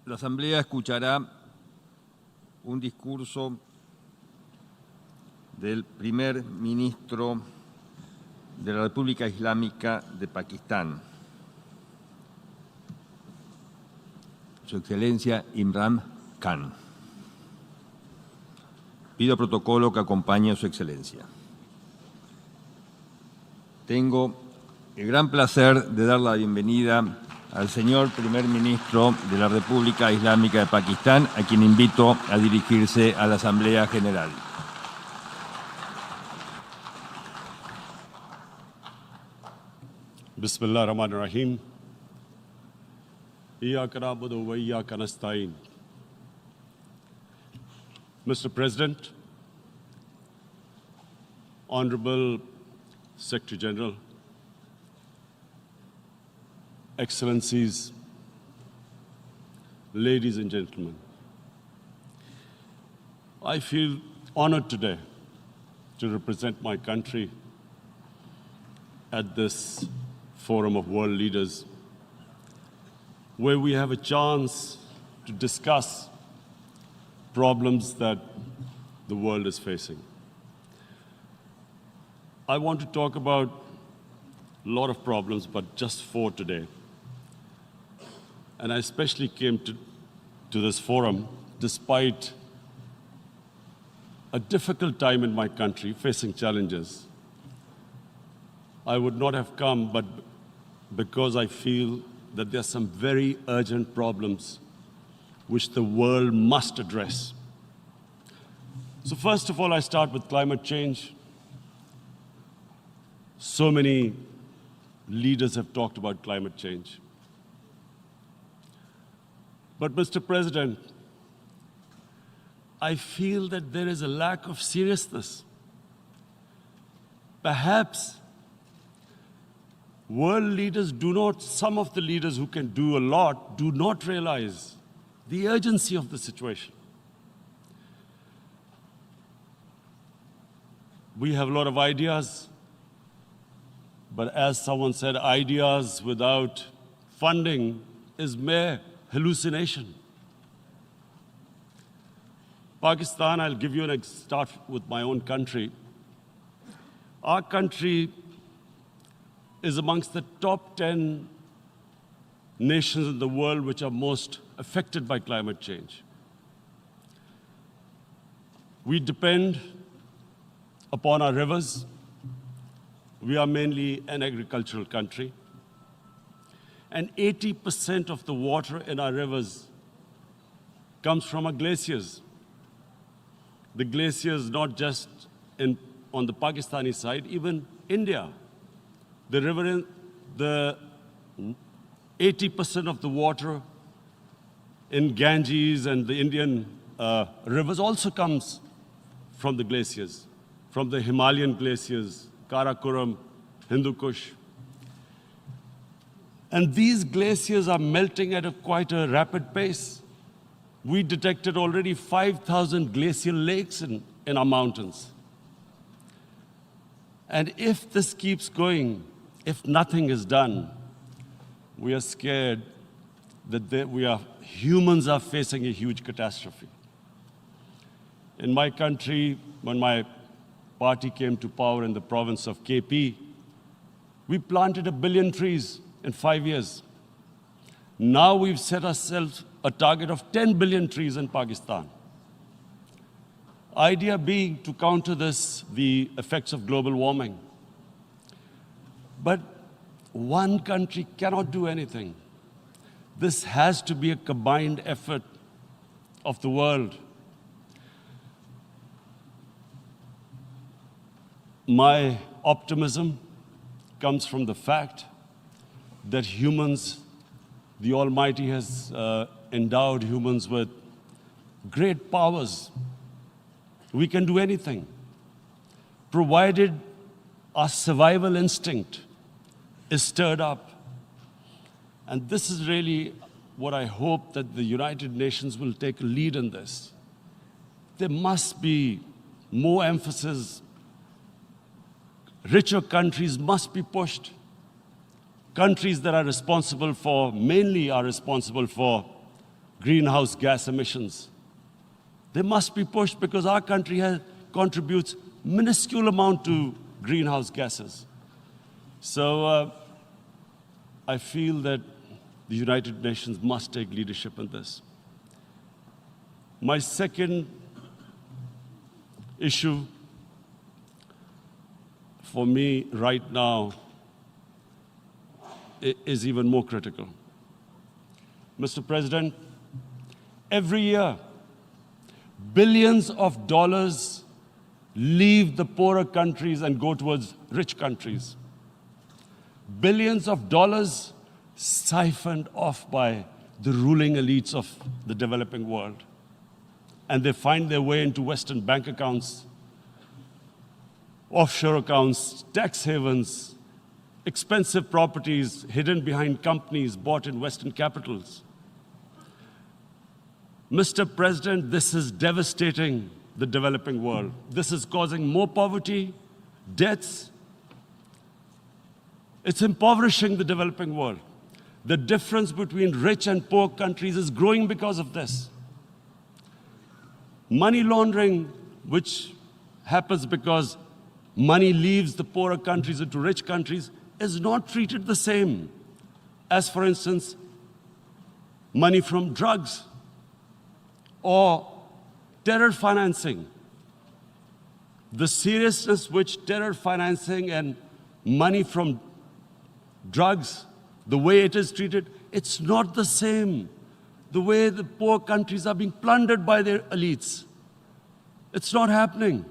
La Asamblea escuchará un discurso del primer ministro de la República Islámica de Pakistán, Su Excelencia Imran Khan. Pido protocolo que acompañe a Su Excelencia. Tengo el gran placer de dar la bienvenida al señor primer ministro de la República Islámica de Pakistán, a quien invito a dirigirse a la Asamblea General. Bismillah ar-Rahman ar-Rahim. Iyyaka na'budu wa iyyaka nasta'in. Mr. President, Honorable Secretary General, Excellencies, ladies and gentlemen, I feel honored today to represent my country at this forum of world leaders, where we have a chance to discuss problems that the world is facing. I want to talk about a lot of problems, but just 4 today. And I especially came to this forum despite a difficult time in my country, facing challenges. I would not have come, but because I feel that there are some very urgent problems which the world must address. So first of all, I start with climate change. So many leaders have talked about climate change. But Mr. President, I feel that there is a lack of seriousness. Perhaps world leaders some of the leaders who can do a lot, do not realize the urgency of the situation. We have a lot of ideas, but as someone said, ideas without funding is mere hallucination. Pakistan, I'll give you start with my own country. Our country is amongst the top 10 nations in the world which are most affected by climate change. We depend upon our rivers. We are mainly an agricultural country. And 80% of the water in our rivers comes from our glaciers. The glaciers, not just on the Pakistani side, even India. The 80% of the water in Ganges and the Indian rivers also comes from the glaciers, from the Himalayan glaciers, Karakoram, Hindu Kush. And these glaciers are melting at quite a rapid pace. We detected already 5,000 glacial lakes in our mountains. And if this keeps going, if nothing is done, we are scared that humans are facing a huge catastrophe. In my country, when my party came to power in the province of KP, we planted 1 billion trees in 5 years. Now we've set ourselves a target of 10 billion trees in Pakistan. Idea being to counter the effects of global warming. But one country cannot do anything. This has to be a combined effort of the world. My optimism comes from the fact that humans, the Almighty has endowed humans with great powers. We can do anything, provided our survival instinct is stirred up. And this is really what I hope that the United Nations will take a lead in this. There must be more emphasis. Richer countries must be pushed. Countries that are responsible for, mainly are responsible for greenhouse gas emissions. They must be pushed because our country contributes minuscule amount to greenhouse gases. So I feel that the United Nations must take leadership in this. My second issue for me right now is even more critical. Mr. President, every year, billions of dollars leave the poorer countries and go towards rich countries. Billions of dollars siphoned off by the ruling elites of the developing world. And they find their way into Western bank accounts, offshore accounts, tax havens, expensive properties hidden behind companies bought in Western capitals. Mr. President, this is devastating the developing world. This is causing more poverty, deaths. It's impoverishing the developing world. The difference between rich and poor countries is growing because of this. Money laundering, which happens because money leaves the poorer countries into rich countries, is not treated the same as, for instance, money from drugs or terror financing. The seriousness which terror financing and money from drugs, the way it is treated, it's not the same. The way the poor countries are being plundered by their elites. It's not happening.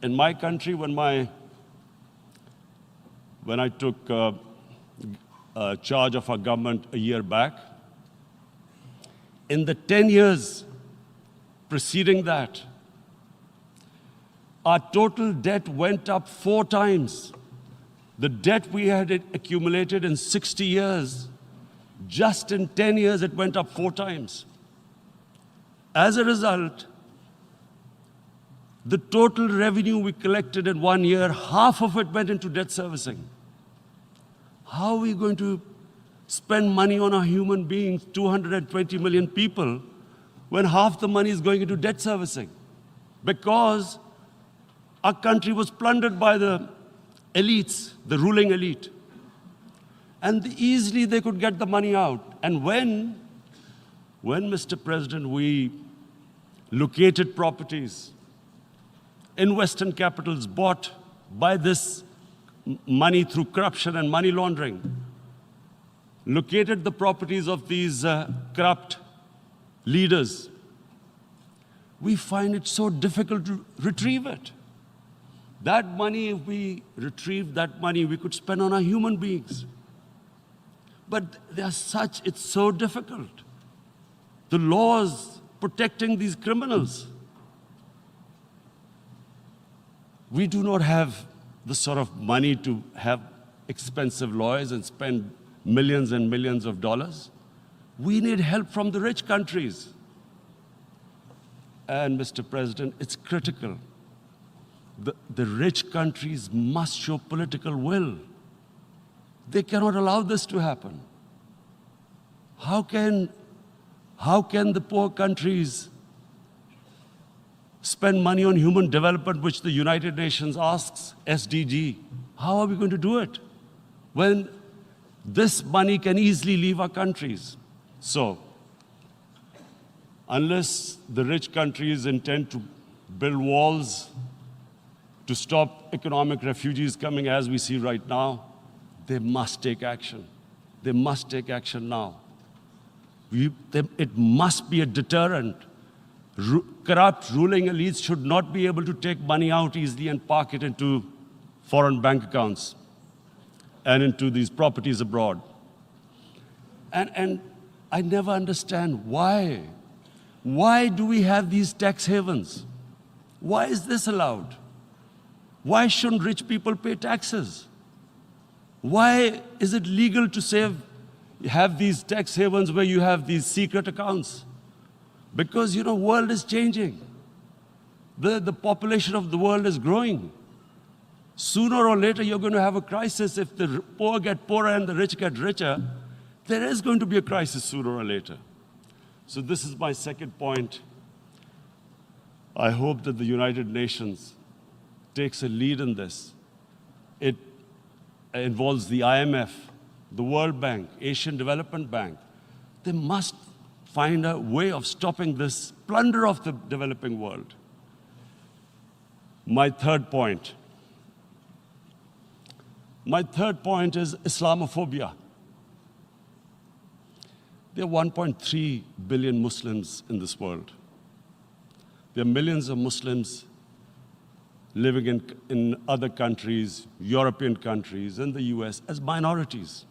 In my country, when I took charge of our government a year back, in the 10 years preceding that, our total debt went up 4 times. The debt we had accumulated in 60 years, just in 10 years, it went up 4 times. As a result, the total revenue we collected in 1 year, half of it went into debt servicing. How are we going to spend money on our human beings, 220 million people, when half the money is going into debt servicing? Because our country was plundered by the elites, the ruling elite. And easily they could get the money out. And when, Mr. President, we located properties in Western capitals bought by this money through corruption and money laundering, located the properties of these corrupt leaders, we find it so difficult to retrieve it. That money, if we retrieved that money, we could spend on our human beings. But it's so difficult. The laws protecting these criminals. We do not have the sort of money to have expensive lawyers and spend millions and millions of dollars. We need help from the rich countries. And Mr. President, it's critical. The rich countries must show political will. They cannot allow this to happen. How can the poor countries spend money on human development, which the United Nations asks, SDG? How are we going to do it when this money can easily leave our countries? So, unless the rich countries intend to build walls to stop economic refugees coming as we see right now, they must take action. They must take action now. It must be a deterrent. Corrupt ruling elites should not be able to take money out easily and park it into foreign bank accounts and into these properties abroad. And I never understand why. Why do we have these tax havens? Why is this allowed? Why shouldn't rich people pay taxes? Why is it legal to have these tax havens where you have these secret accounts? Because, the world is changing. The population of the world is growing. Sooner or later, you're going to have a crisis if the poor get poorer and the rich get richer. There is going to be a crisis sooner or later. So this is my second point. I hope that the United Nations takes a lead in this. It involves the IMF, the World Bank, Asian Development Bank. They must find a way of stopping this plunder of the developing world. My third point. My third point is Islamophobia. There are 1.3 billion Muslims in this world. There are millions of Muslims living in other countries, European countries, in the US, as minorities.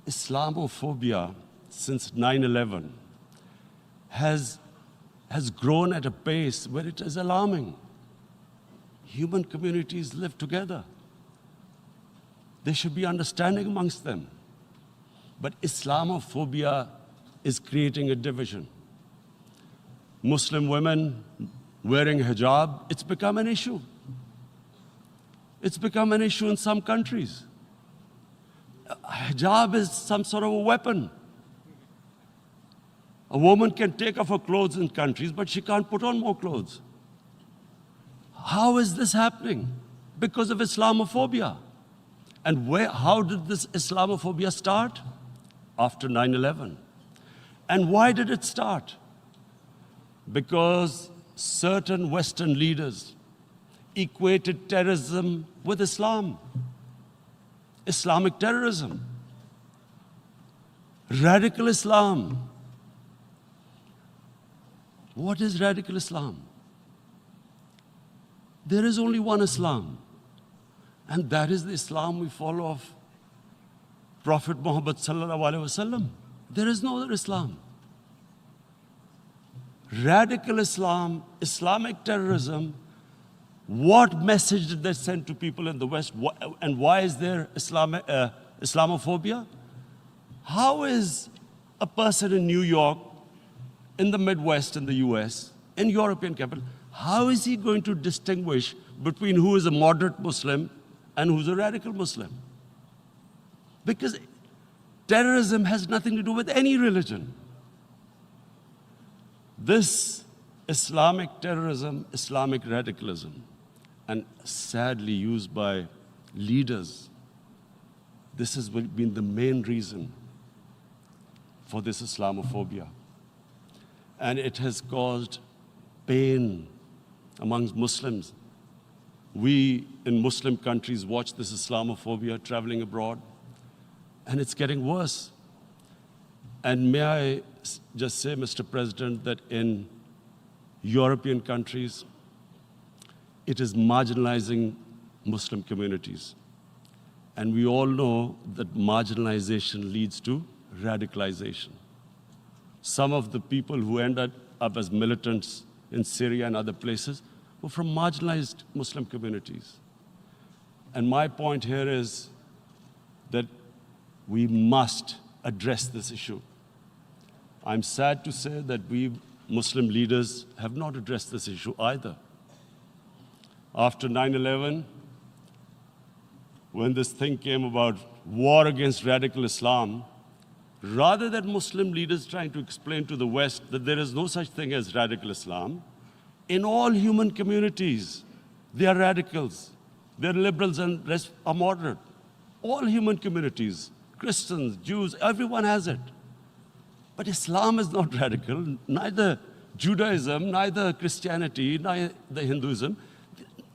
Islamophobia, since 9/11, has grown at a pace where it is alarming. Human communities live together. There should be understanding amongst them. But Islamophobia is creating a division. Muslim women wearing hijab, it's become an issue. It's become an issue in some countries. Hijab is some sort of a weapon. A woman can take off her clothes in countries, but she can't put on more clothes. How is this happening? Because of Islamophobia. And how did this Islamophobia start? After 9/11. And why did it start? Because certain Western leaders equated terrorism with Islam. Islamic terrorism. Radical Islam. What is radical Islam? There is only one Islam, and that is the Islam we follow of Prophet Muhammad sallallahu alaihi wasallam. There is no other Islam. Radical Islam, Islamic terrorism, what message did they send to people in the West? And why is there Islamophobia? How is a person in New York, in the Midwest, in the US, in European capital, how is he going to distinguish between who is a moderate Muslim and who's a radical Muslim? Because terrorism has nothing to do with any religion. This Islamic terrorism, Islamic radicalism, and sadly used by leaders, this has been the main reason for this Islamophobia. And it has caused pain amongst Muslims. We in Muslim countries watch this Islamophobia traveling abroad, and it's getting worse. And may I just say, Mr. President, that in European countries, it is marginalizing Muslim communities. And we all know that marginalization leads to radicalization. Some of the people who ended up as militants in Syria and other places were from marginalized Muslim communities. And my point here is that we must address this issue. I'm sad to say that we Muslim leaders have not addressed this issue either. After 9/11, when this thing came about war against radical Islam, rather than Muslim leaders trying to explain to the West that there is no such thing as radical Islam, in all human communities, they are radicals. They're liberals and rest are moderate. All human communities, Christians, Jews, everyone has it. But Islam is not radical, neither Judaism, neither Christianity, neither Hinduism.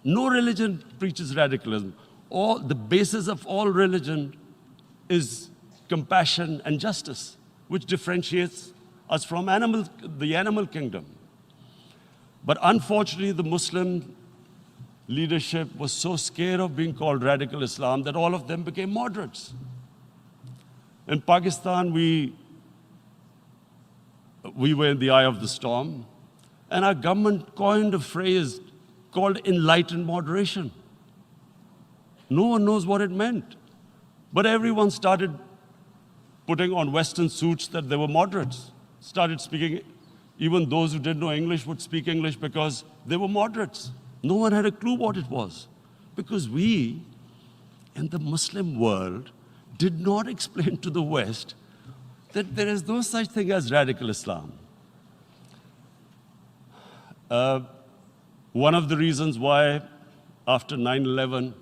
No religion preaches radicalism. The basis of all religion is compassion and justice, which differentiates us from the animal kingdom. But unfortunately, the Muslim leadership was so scared of being called radical Islam that all of them became moderates. In Pakistan, we were in the eye of the storm, and our government coined a phrase called enlightened moderation. No one knows what it meant, but everyone started putting on Western suits that they were moderates, started speaking. Even those who didn't know English would speak English because they were moderates. No one had a clue what it was. Because we, in the Muslim world, did not explain to the West that there is no such thing as radical Islam. One of the reasons why after 9/11,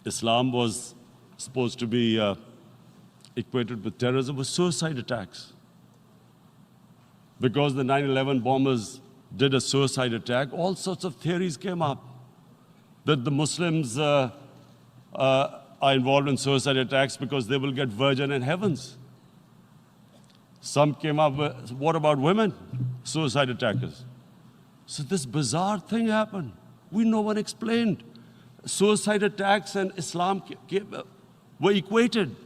Islam was supposed to be equated with terrorism was suicide attacks. Because the 9/11 bombers did a suicide attack, all sorts of theories came up that the Muslims are involved in suicide attacks because they will get virgin in heavens. Some came up with, what about women, suicide attackers? So this bizarre thing happened. No one explained. Suicide attacks and Islam were equated.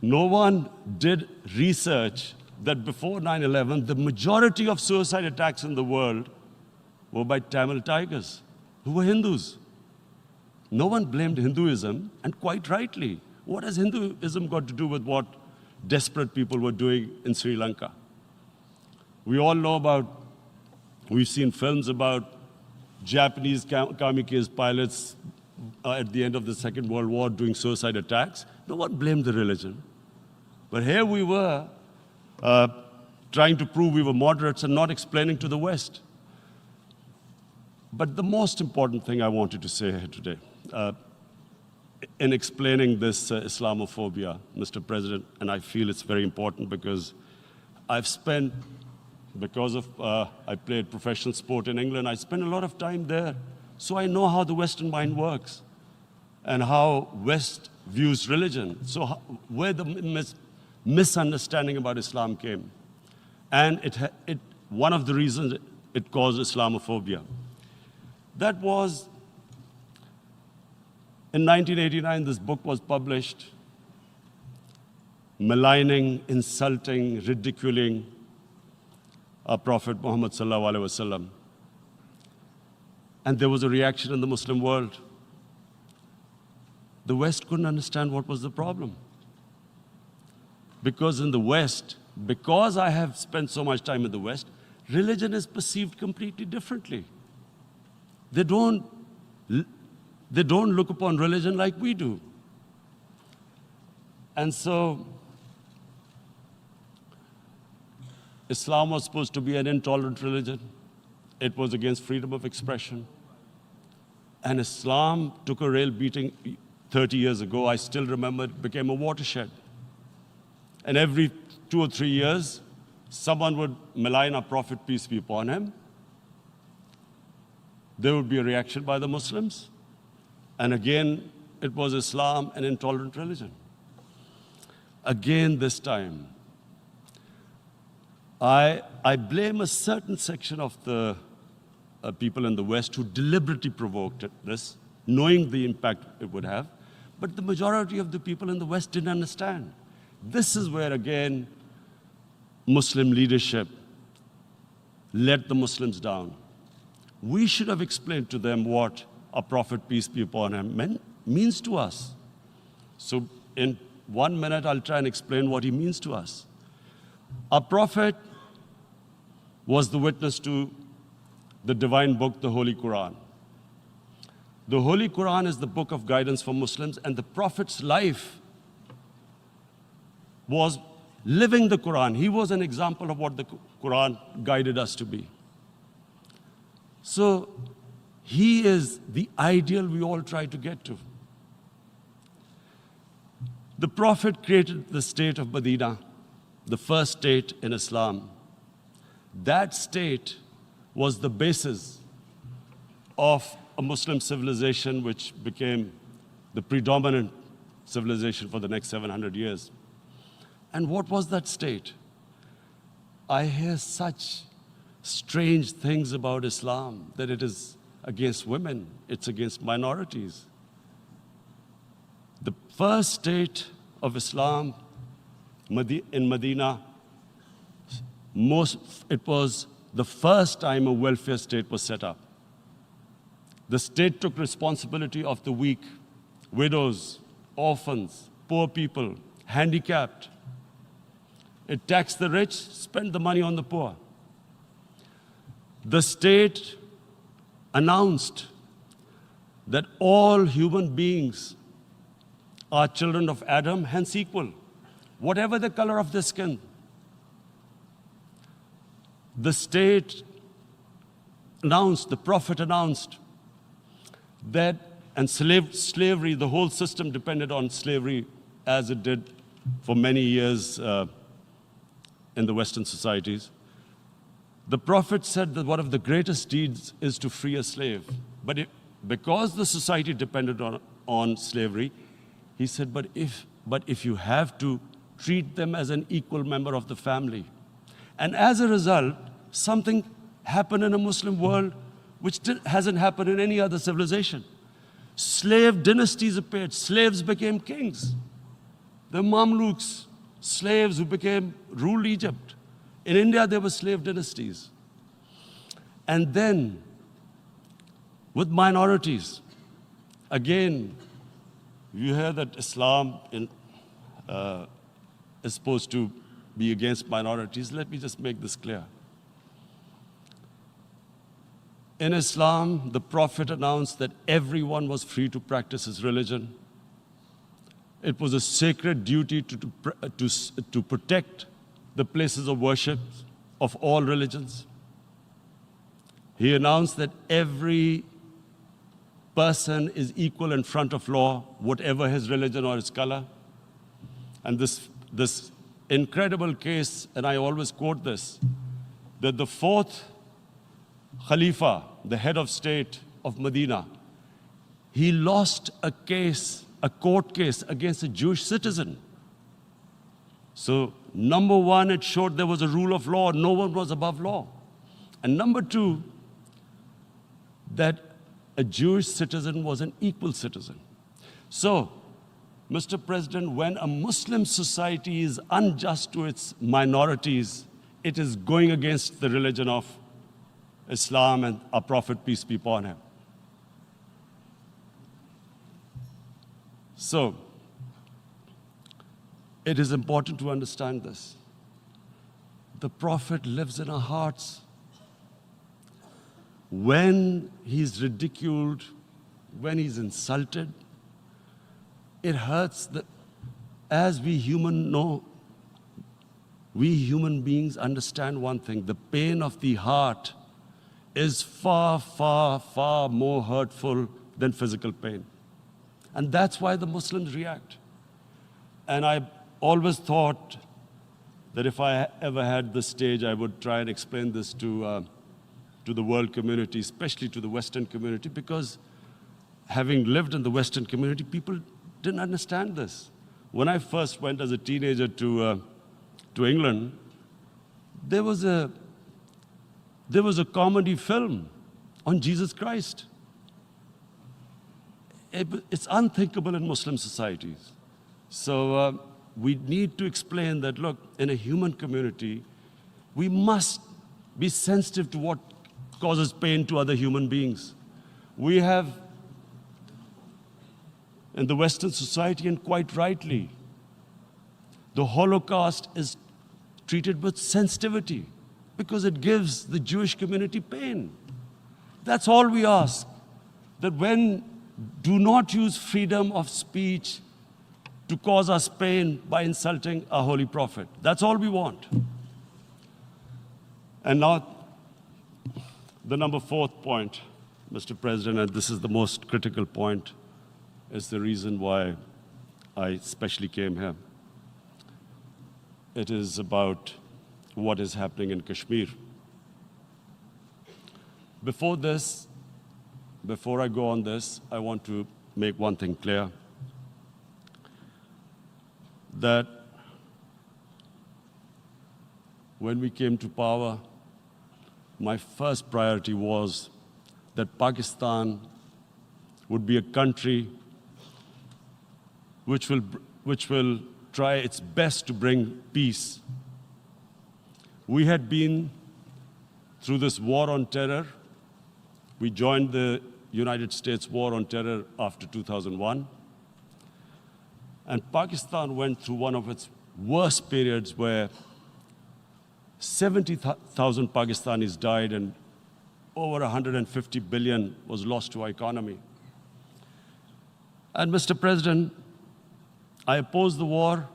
No one did research that before 9/11, the majority of suicide attacks in the world were by Tamil Tigers, who were Hindus. No one blamed Hinduism, and quite rightly. What has Hinduism got to do with what desperate people were doing in Sri Lanka? We all know about, we've seen films about Japanese kamikaze pilots at the end of the Second World War doing suicide attacks. No one blamed the religion. But here we were trying to prove we were moderates and not explaining to the West. But the most important thing I wanted to say here today, in explaining this Islamophobia, Mr. President, and I feel it's very important because I've spent, because of I played professional sport in England, I spent a lot of time there. So I know how the Western mind works and how West views religion. So where the misunderstanding about Islam came. And one of the reasons it caused Islamophobia. That was, in 1989, this book was published, maligning, insulting, ridiculing our Prophet Muhammad sallallahu alaihi wasallam. And there was a reaction in the Muslim world. The West couldn't understand what was the problem. Because in the West, because I have spent so much time in the West, religion is perceived completely differently. They don't look upon religion like we do. And so, Islam was supposed to be an intolerant religion. It was against freedom of expression. And Islam took a real beating 30 years ago. I still remember it became a watershed. And every 2 or 3 years, someone would malign our Prophet, peace be upon him. There would be a reaction by the Muslims. And again, it was Islam, an intolerant religion. Again, this time, I blame a certain section of the people in the West who deliberately provoked this, knowing the impact it would have. But the majority of the people in the West didn't understand. This is where, again, Muslim leadership let the Muslims down. We should have explained to them what our Prophet, peace be upon him, means to us. So in 1 minute, I'll try and explain what he means to us. Our Prophet was the witness to the divine book, the Holy Quran. The Holy Quran is the book of guidance for Muslims, and the Prophet's life was living the Quran. He was an example of what the Quran guided us to be. So he is the ideal we all try to get to. The Prophet created the state of Medina, the first state in Islam. That state was the basis of a Muslim civilization which became the predominant civilization for the next 700 years. And what was that state? I hear such strange things about Islam, that it is against women, it's against minorities. The first state of Islam in Medina, it was the first time a welfare state was set up. The state took responsibility of the weak, widows, orphans, poor people, handicapped. It taxed the rich, spent the money on the poor. The state announced that all human beings are children of Adam, hence equal, whatever the color of their skin. The state announced, the Prophet announced that, and slavery, the whole system depended on slavery as it did for many years in the Western societies. The Prophet said that one of the greatest deeds is to free a slave. But because the society depended on slavery, he said, but if you have to, treat them as an equal member of the family. And as a result, something happened in a Muslim world which hasn't happened in any other civilization. Slave dynasties appeared. Slaves became kings. The Mamluks, slaves who ruled Egypt. In India, there were slave dynasties. And then, with minorities, again, you hear that Islam is supposed to be against minorities. Let me just make this clear. In Islam, the Prophet announced that everyone was free to practice his religion. It was a sacred duty to protect the places of worship of all religions. He announced that every person is equal in front of law, whatever his religion or his color. And this incredible case, and I always quote this, that the fourth Khalifa, the head of state of Medina, he lost a court case against a Jewish citizen. So, number one, it showed there was a rule of law, no one was above law. And number two, that a Jewish citizen was an equal citizen. So, Mr. President, when a Muslim society is unjust to its minorities, it is going against the religion of Islam and our Prophet, peace be upon him. So, it is important to understand this. The Prophet lives in our hearts. When he's ridiculed, when he's insulted, it hurts. As we human beings understand one thing, the pain of the heart is far, far, far more hurtful than physical pain. And that's why the Muslims react. And I always thought that if I ever had the stage, I would try and explain this to the world community, especially to the Western community, because having lived in the Western community, people didn't understand this. When I first went as a teenager to England, there was a comedy film on Jesus Christ. It's unthinkable in Muslim societies. So we need to explain that, look, in a human community, we must be sensitive to what causes pain to other human beings. We have, in the Western society, and quite rightly, the Holocaust is treated with sensitivity because it gives the Jewish community pain. That's all we ask. That do not use freedom of speech to cause us pain by insulting our holy prophet. That's all we want. And now, the number fourth point, Mr. President, and this is the most critical point, is the reason why I especially came here. It is about what is happening in Kashmir. Before I go on this, I want to make one thing clear, that when we came to power, my first priority was that Pakistan would be a country which will try its best to bring peace. We had been through this war on terror. We joined the United States war on terror after 2001. And Pakistan went through one of its worst periods where 70,000 Pakistanis died and over 150 billion was lost to our economy. And Mr. President, I opposed the war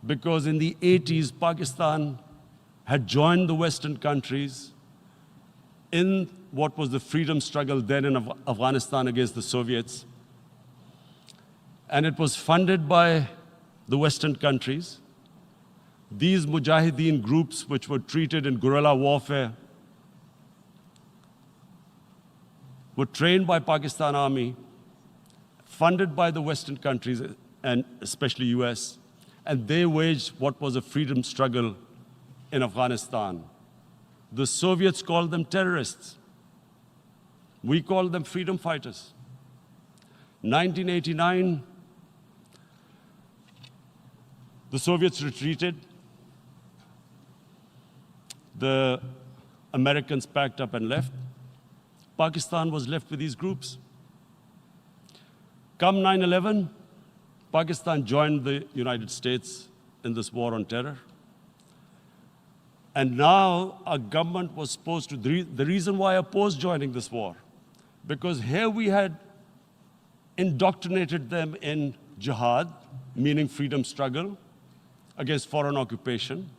because in the 80s, Pakistan had joined the Western countries in what was the freedom struggle then in Afghanistan against the Soviets. And it was funded by the Western countries. These Mujahideen groups, which were treated in guerrilla warfare, were trained by Pakistan Army, funded by the Western countries, and especially US, and they waged what was a freedom struggle in Afghanistan. The Soviets called them terrorists. We called them freedom fighters. 1989, the Soviets retreated. The Americans packed up and left. Pakistan was left with these groups. Come 9/11, Pakistan joined the United States in this war on terror. And now our government was supposed to, the reason why I opposed joining this war, because here we had indoctrinated them in jihad, meaning freedom struggle against foreign occupation.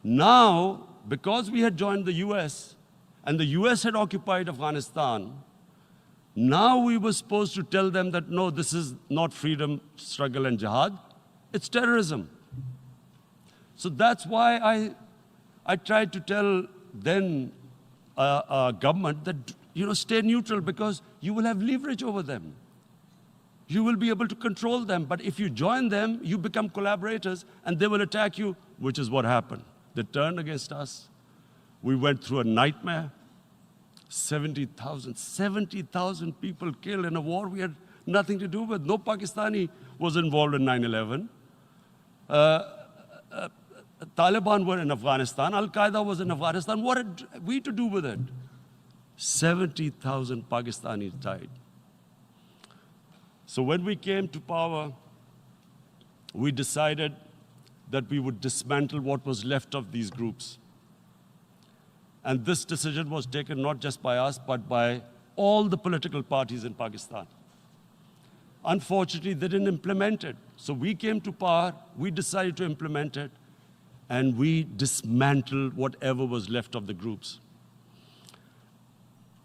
Now, because we had joined the US, and the US had occupied Afghanistan, now we were supposed to tell them that, no, this is not freedom struggle and jihad, it's terrorism. So that's why I tried to tell then government that, stay neutral because you will have leverage over them. You will be able to control them. But if you join them, you become collaborators and they will attack you, which is what happened. They turned against us. We went through a nightmare. 70,000 people killed in a war we had nothing to do with. No Pakistani was involved in 9/11. Taliban were in Afghanistan. Al-Qaeda was in Afghanistan. What had we to do with it? 70,000 Pakistanis died. So when we came to power, we decided that we would dismantle what was left of these groups. And this decision was taken not just by us, but by all the political parties in Pakistan. Unfortunately, they didn't implement it. So we came to power, we decided to implement it, and we dismantled whatever was left of the groups.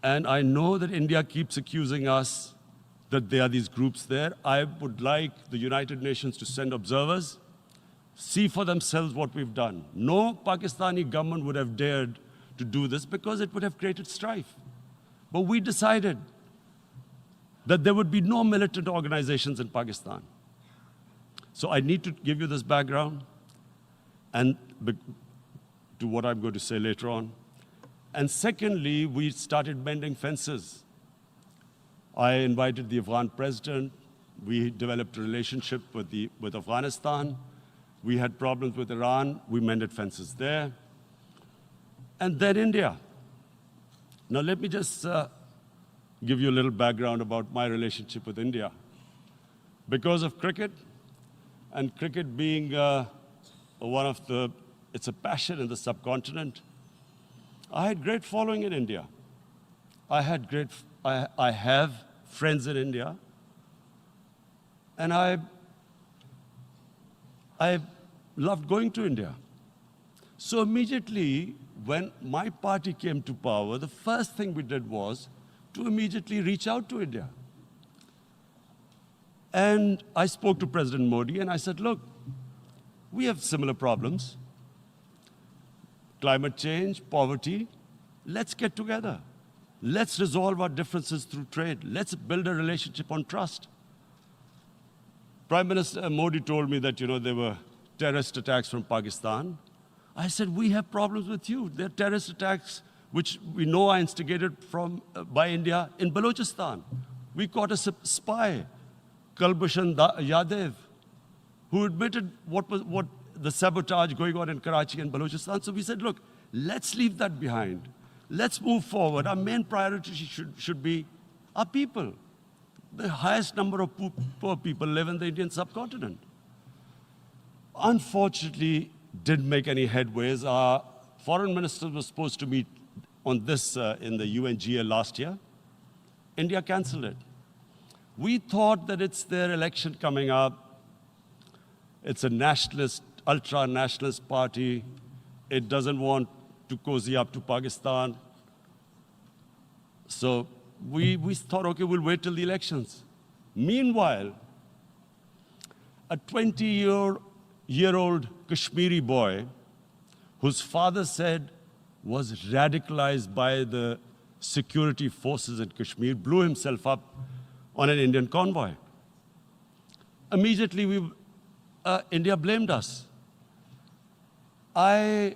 And I know that India keeps accusing us that there are these groups there. I would like the United Nations to send observers, see for themselves what we've done. No Pakistani government would have dared to do this because it would have created strife. But we decided that there would be no militant organizations in Pakistan. So I need to give you this background and to what I'm going to say later on. And secondly, we started mending fences. I invited the Afghan president. We developed a relationship with Afghanistan. We had problems with Iran. We mended fences there. And then India. Now let me just give you a little background about my relationship with India. Because of cricket, and cricket being it's a passion in the subcontinent, I had great following in India. I have friends in India, and I loved going to India. So immediately, when my party came to power, the first thing we did was to immediately reach out to India. And I spoke to President Modi and I said, look, we have similar problems. Climate change, poverty, let's get together. Let's resolve our differences through trade. Let's build a relationship on trust. Prime Minister Modi told me that, there were terrorist attacks from Pakistan. I said, we have problems with you. There are terrorist attacks which we know are instigated by India in Balochistan. We caught a spy, Kulbhushan Yadav, who admitted what the sabotage going on in Karachi and Balochistan. So we said, look, let's leave that behind. Let's move forward. Our main priority should be our people. The highest number of poor people live in the Indian subcontinent. Unfortunately, didn't make any headways. Our foreign ministers were supposed to meet on this in the UNGA last year. India canceled it. We thought that it's their election coming up. It's a nationalist, ultra-nationalist party. It doesn't want to cozy up to Pakistan. So we thought, okay, we'll wait till the elections. Meanwhile, a 20-year-old Kashmiri boy, whose father said was radicalized by the security forces in Kashmir, blew himself up on an Indian convoy. Immediately, India blamed us. I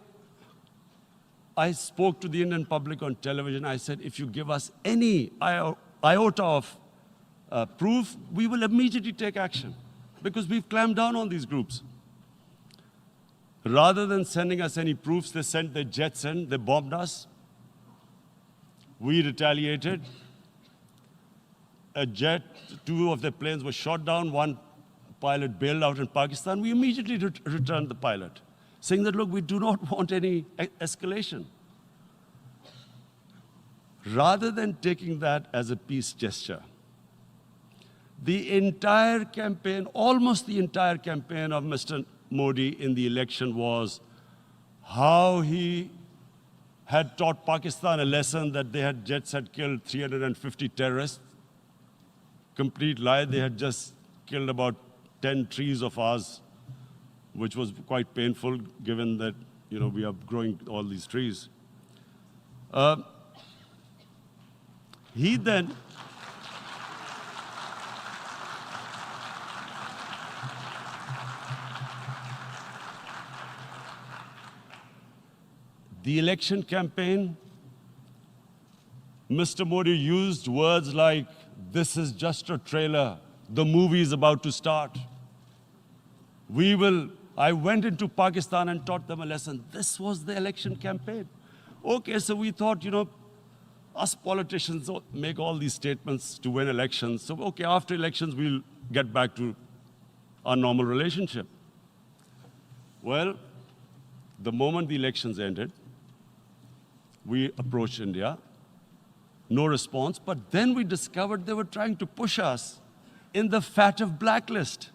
spoke to the Indian public on television. I said, if you give us any iota of proof, we will immediately take action, because we've clamped down on these groups. Rather than sending us any proofs, they sent their jets in, they bombed us. We retaliated. A jet, 2 of their planes were shot down, 1 pilot bailed out in Pakistan. We immediately returned the pilot, saying that, look, we do not want any escalation. Rather than taking that as a peace gesture, the entire campaign, almost the entire campaign of Mr. Modi in the election was how he had taught Pakistan a lesson that jets had killed 350 terrorists. Complete lie. They had just killed about 10 trees of ours, which was quite painful given that, we are growing all these trees. He then the election campaign, Mr. Modi used words like, this is just a trailer, the movie is about to start. I went into Pakistan and taught them a lesson. This was the election campaign. Okay, so we thought, us politicians make all these statements to win elections. So, okay, after elections, we'll get back to our normal relationship. Well, the moment the elections ended, we approached India, no response, but then we discovered they were trying to push us in the FATF blacklist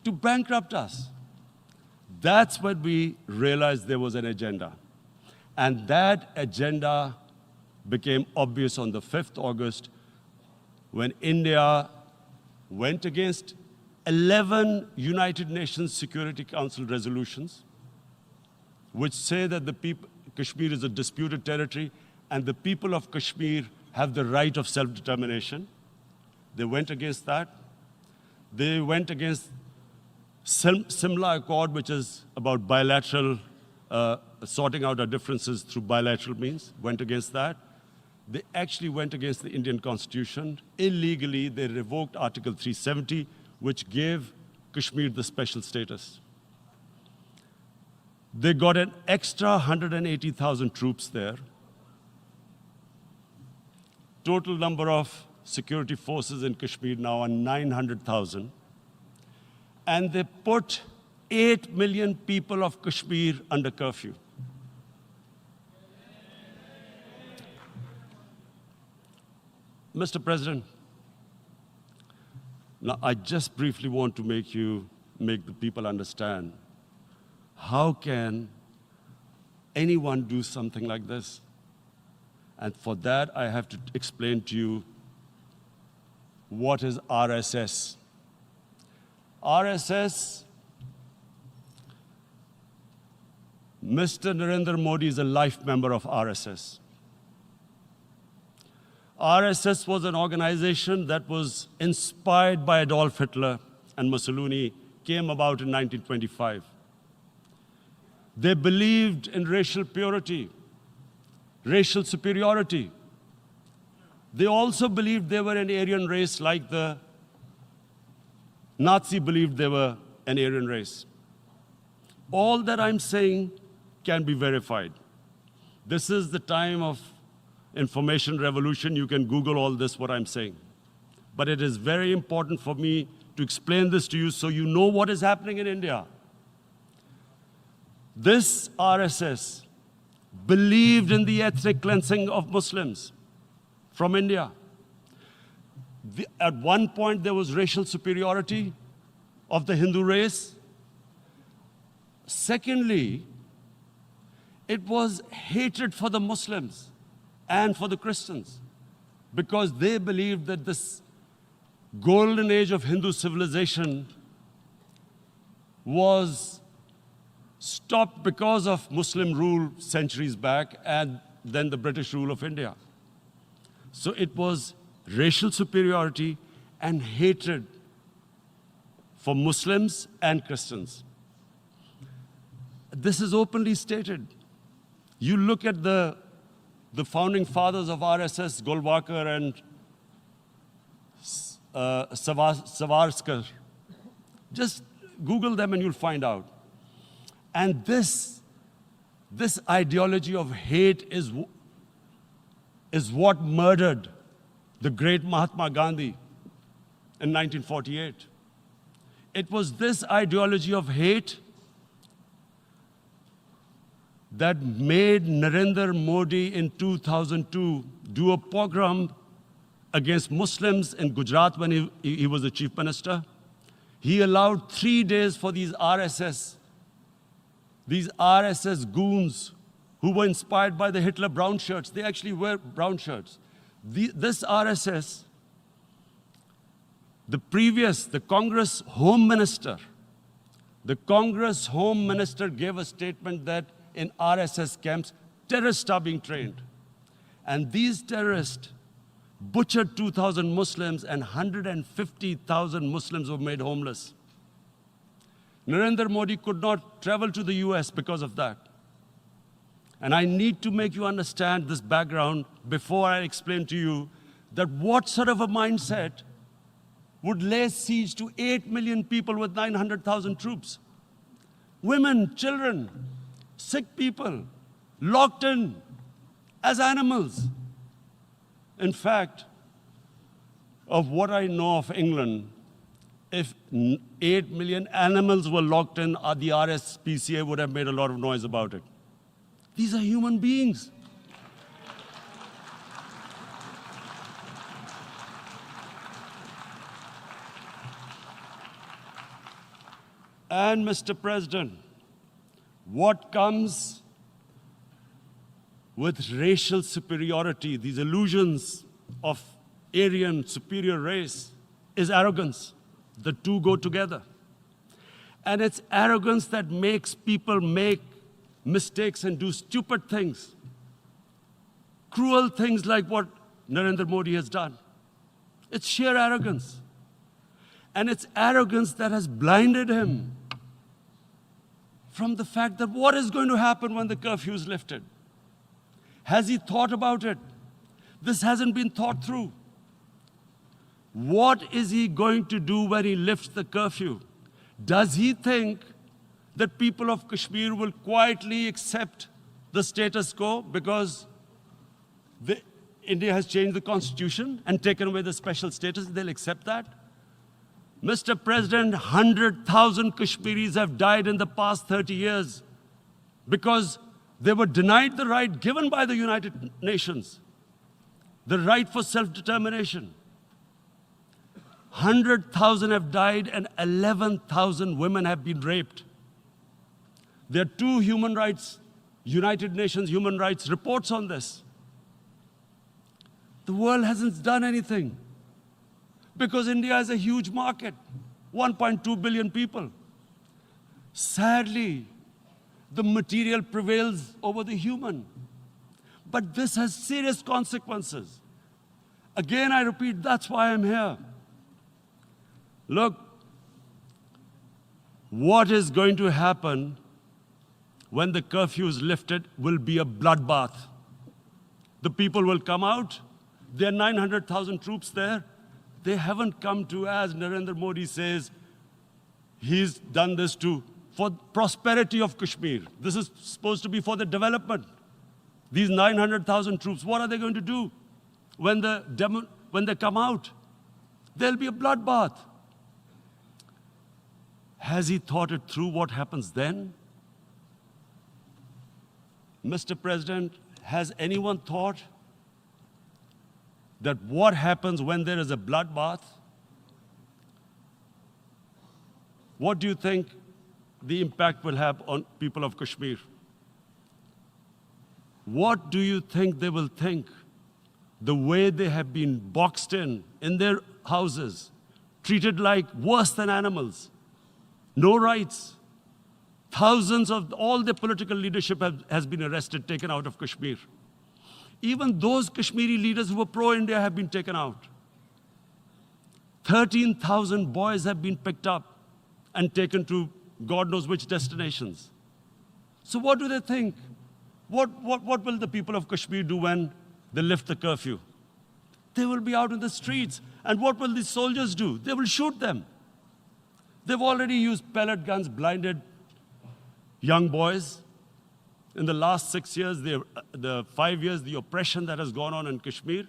to bankrupt us. That's when we realized there was an agenda. And that agenda became obvious on the 5th August when India went against 11 United Nations Security Council resolutions, which say that Kashmir is a disputed territory and the people of Kashmir have the right of self-determination. They went against that. They went against Simla Accord, which is about bilateral, sorting out our differences through bilateral means, went against that. They actually went against the Indian Constitution. Illegally, they revoked Article 370, which gave Kashmir the special status. They got an extra 180,000 troops there. Total number of security forces in Kashmir now are 900,000. And they put 8 million people of Kashmir under curfew. Mr. President, now I just briefly want to make the people understand, how can anyone do something like this? And for that, I have to explain to you what is RSS. RSS, Mr. Narendra Modi is a life member of RSS. RSS was an organization that was inspired by Adolf Hitler and Mussolini, came about in 1925. They believed in racial purity, racial superiority. They also believed they were an Aryan race like the Nazi believed they were an Aryan race. All that I'm saying can be verified. This is the time of information revolution. You can Google all this, what I'm saying. But it is very important for me to explain this to you so you know what is happening in India. This RSS believed in the ethnic cleansing of Muslims from India. At one point, there was racial superiority of the Hindu race. Secondly, it was hatred for the Muslims and for the Christians, because they believed that this golden age of Hindu civilization was stopped because of Muslim rule centuries back and then the British rule of India. So it was racial superiority and hatred for Muslims and Christians. This is openly stated. You look at the founding fathers of RSS, Golwalkar and Savarkar. Just Google them and you'll find out. And this ideology of hate is what murdered the great Mahatma Gandhi in 1948. It was this ideology of hate that made Narendra Modi in 2002 do a pogrom against Muslims in Gujarat when he was the chief minister. He allowed 3 days for these RSS goons who were inspired by the Hitler brown shirts. They actually wear brown shirts. This RSS, the Congress Home Minister gave a statement that in RSS camps, terrorists are being trained. And these terrorists butchered 2,000 Muslims and 150,000 Muslims were made homeless. Narendra Modi could not travel to the US because of that. And I need to make you understand this background before I explain to you that what sort of a mindset would lay siege to 8 million people with 900,000 troops. Women, children, sick people, locked in as animals. In fact, of what I know of England, if 8 million animals were locked in, the RSPCA would have made a lot of noise about it. These are human beings. And Mr. President, what comes with racial superiority, these illusions of Aryan superior race, is arrogance. The two go together. And it's arrogance that makes people make mistakes and do stupid things, cruel things like what Narendra Modi has done. It's sheer arrogance. And it's arrogance that has blinded him from the fact that what is going to happen when the curfew is lifted? Has he thought about it? This hasn't been thought through. What is he going to do when he lifts the curfew? Does he think that people of Kashmir will quietly accept the status quo because India has changed the constitution and taken away the special status? They'll accept that? Mr. President, 100,000 Kashmiris have died in the past 30 years because they were denied the right given by the United Nations, the right for self-determination. 100,000 have died and 11,000 women have been raped. There are 2 United Nations human rights reports on this. The world hasn't done anything because India is a huge market, 1.2 billion people. Sadly, the material prevails over the human. But this has serious consequences. Again, I repeat, that's why I'm here. Look, what is going to happen when the curfew is lifted will be a bloodbath. The people will come out. There are 900,000 troops there. They haven't come to, as Narendra Modi says, he's done this for prosperity of Kashmir. This is supposed to be for the development. These 900,000 troops, what are they going to do when they come out? There'll be a bloodbath. Has he thought it through what happens then? Mr. President, has anyone thought that what happens when there is a bloodbath? What do you think the impact will have on people of Kashmir? What do you think they will think? The way they have been boxed in their houses, treated like worse than animals, no rights. Thousands of all the political leadership has been arrested, taken out of Kashmir. Even those Kashmiri leaders who were pro-India have been taken out. 13,000 boys have been picked up and taken to God knows which destinations. So what do they think? What will the people of Kashmir do when they lift the curfew? They will be out in the streets. And what will the soldiers do? They will shoot them. They've already used pellet guns, blinded young boys. In the last 6 years, the 5 years, the oppression that has gone on in Kashmir.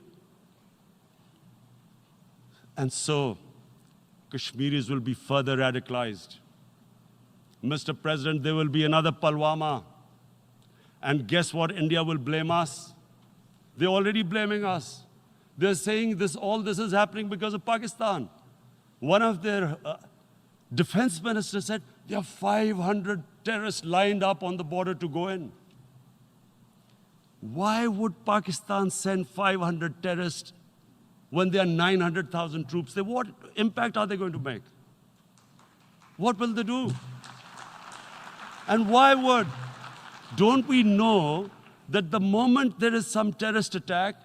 And so, Kashmiris will be further radicalized. Mr. President, there will be another Pulwama. And guess what? India will blame us. They're already blaming us. They're saying all this is happening because of Pakistan. One of their defense ministers said, there are 500 terrorists lined up on the border to go in. Why would Pakistan send 500 terrorists when there are 900,000 troops? What impact are they going to make? What will they do? And why would? Don't we know that the moment there is some terrorist attack,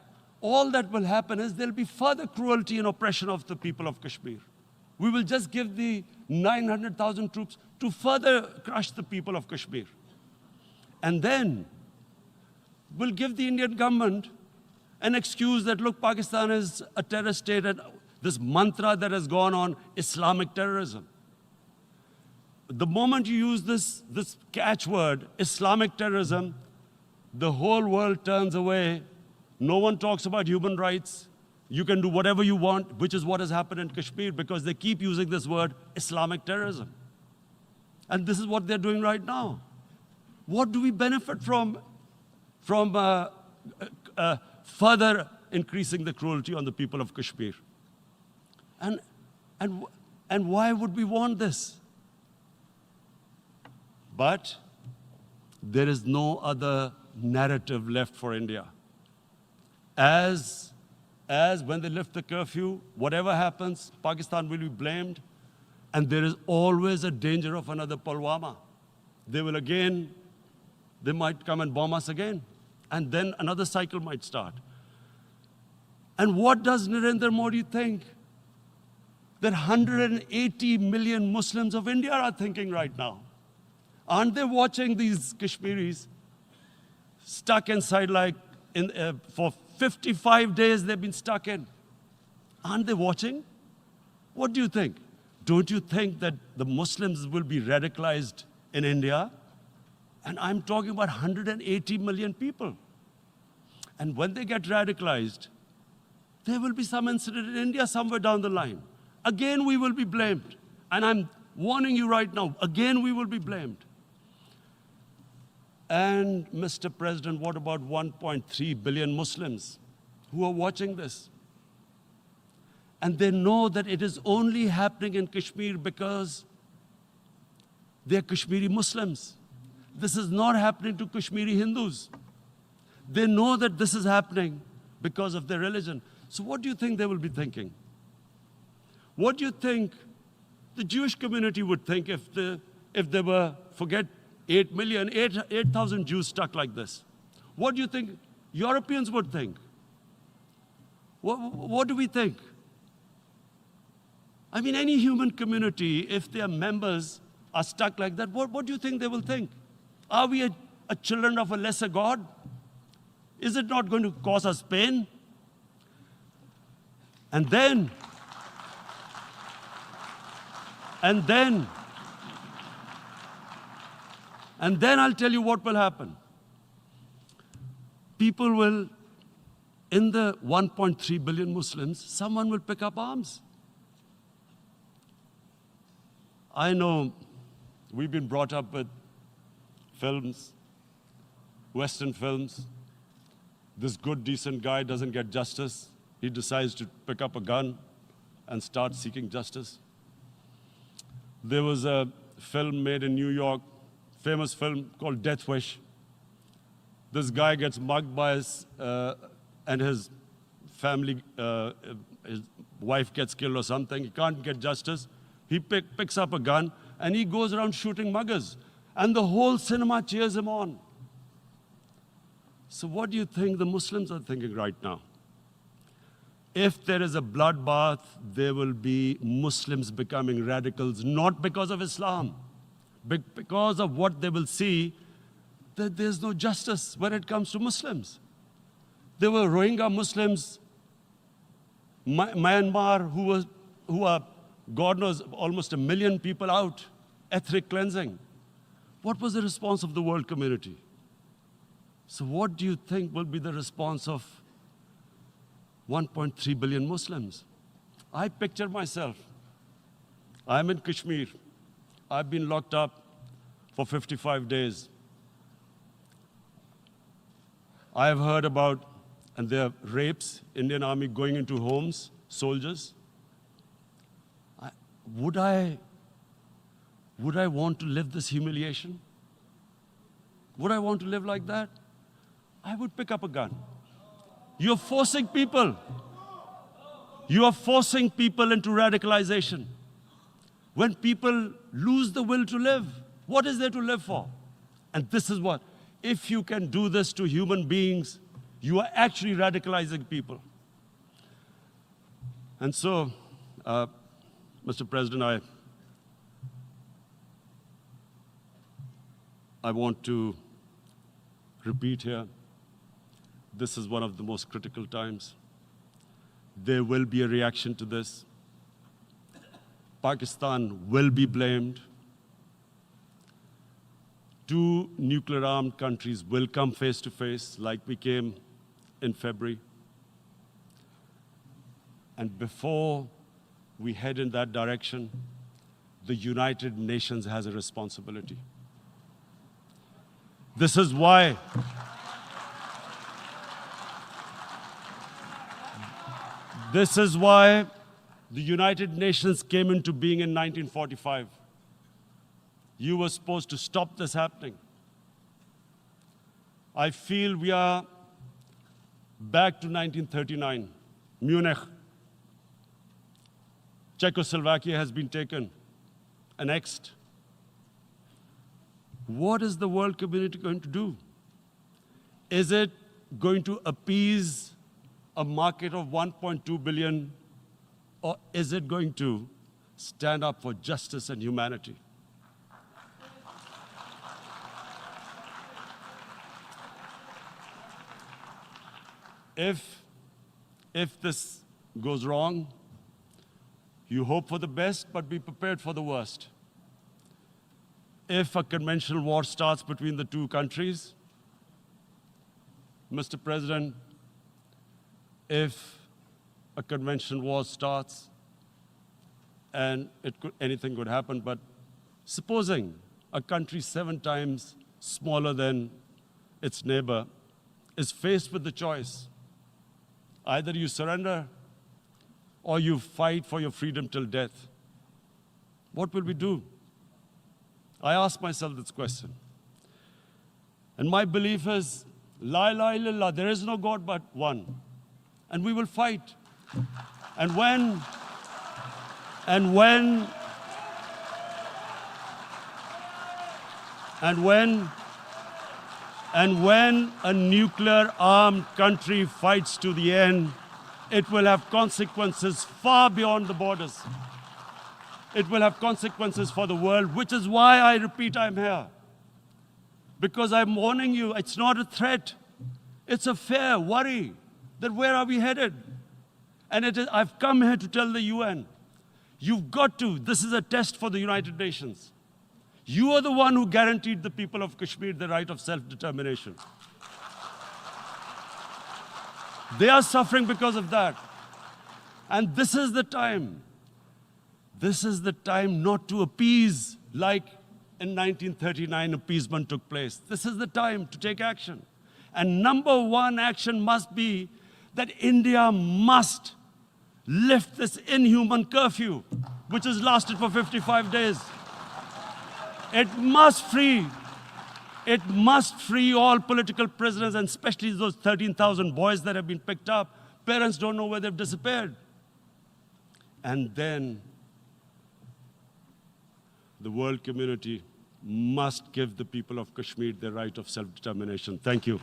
all that will happen is there'll be further cruelty and oppression of the people of Kashmir. We will just give the 900,000 troops to further crush the people of Kashmir. And then we'll give the Indian government an excuse that, look, Pakistan is a terrorist state, and this mantra that has gone on, Islamic terrorism. The moment you use this catchword, Islamic terrorism, the whole world turns away. No one talks about human rights. You can do whatever you want, which is what has happened in Kashmir, because they keep using this word, Islamic terrorism. And this is what they're doing right now. What do we benefit from further increasing the cruelty on the people of Kashmir? And why would we want this? But there is no other narrative left for India. As when they lift the curfew, whatever happens, Pakistan will be blamed, and there is always a danger of another Pulwama. They might come and bomb us again, and then another cycle might start. And what does Narendra Modi think? That 180 million Muslims of India are thinking right now. Aren't they watching these Kashmiris stuck inside for 55 days they've been stuck in? Aren't they watching? What do you think? Don't you think that the Muslims will be radicalized in India? And I'm talking about 180 million people. And when they get radicalized, there will be some incident in India somewhere down the line. Again, we will be blamed. And I'm warning you right now, again, we will be blamed. And Mr. President, what about 1.3 billion Muslims who are watching this? And they know that it is only happening in Kashmir because they're Kashmiri Muslims. This is not happening to Kashmiri Hindus. They know that this is happening because of their religion. So what do you think they will be thinking? What do you think the Jewish community would think if they were, forget 8,000 Jews stuck like this? What do you think Europeans would think? What do we think? I mean, any human community, if their members are stuck like that, what do you think they will think? Are we a children of a lesser God? Is it not going to cause us pain? And then I'll tell you what will happen. People will, in the 1.3 billion Muslims, someone will pick up arms. I know we've been brought up with films, Western films. This good, decent guy doesn't get justice. he decides to pick up a gun and start seeking justice. There was a film made in New York, famous film called Death Wish. This guy gets mugged by and his family, his wife gets killed or something. He can't get justice. He picks up a gun and he goes around shooting muggers. And the whole cinema cheers him on. So what do you think the Muslims are thinking right now? If there is a bloodbath, there will be Muslims becoming radicals, not because of Islam, but because of what they will see, that there's no justice when it comes to Muslims. There were Rohingya Muslims, Myanmar, who are, God knows, almost 1 million people out, ethnic cleansing. What was the response of the world community? So what do you think will be the response of 1.3 billion Muslims? I picture myself. I'm in Kashmir. I've been locked up for 55 days. I've heard about, and there are rapes, Indian Army going into homes, soldiers. Would I want to live this humiliation? Would I want to live like that? I would pick up a gun. You're forcing people. You are forcing people into radicalization. When people lose the will to live, what is there to live for? And this is what, if you can do this to human beings, you are actually radicalizing people. And so, Mr. President, I want to repeat here, this is one of the most critical times. There will be a reaction to this. Pakistan will be blamed. 2 nuclear-armed countries will come face to face like we came in February. And before we head in that direction, the United Nations has a responsibility. This is why the United Nations came into being in 1945. You were supposed to stop this happening. I feel we are back to 1939, Munich. Czechoslovakia has been taken, annexed. What is the world community going to do? Is it going to appease a market of 1.2 billion, or is it going to stand up for justice and humanity? If this goes wrong, you hope for the best, but be prepared for the worst. If a conventional war starts between the 2 countries, Mr. President, if a conventional war starts, and anything could happen, but supposing a country 7 times smaller than its neighbor is faced with the choice, either you surrender or you fight for your freedom till death, what will we do? I ask myself this question. And my belief is, La ilaha illallah, there is no God but one. And we will fight. And when a nuclear-armed country fights to the end, it will have consequences far beyond the borders. It will have consequences for the world, which is why I repeat I'm here. Because I'm warning you, it's not a threat. It's a fair worry that where are we headed? And I've come here to tell the UN, you've got to, this is a test for the United Nations. You are the one who guaranteed the people of Kashmir the right of self-determination. They are suffering because of that. And this is the time. This is the time not to appease like in 1939 appeasement took place. This is the time to take action. And number 1 action must be that India must lift this inhuman curfew, which has lasted for 55 days. It must free all political prisoners, and especially those 13,000 boys that have been picked up. Parents don't know where they've disappeared. And then the world community must give the people of Kashmir their right of self-determination. Thank you.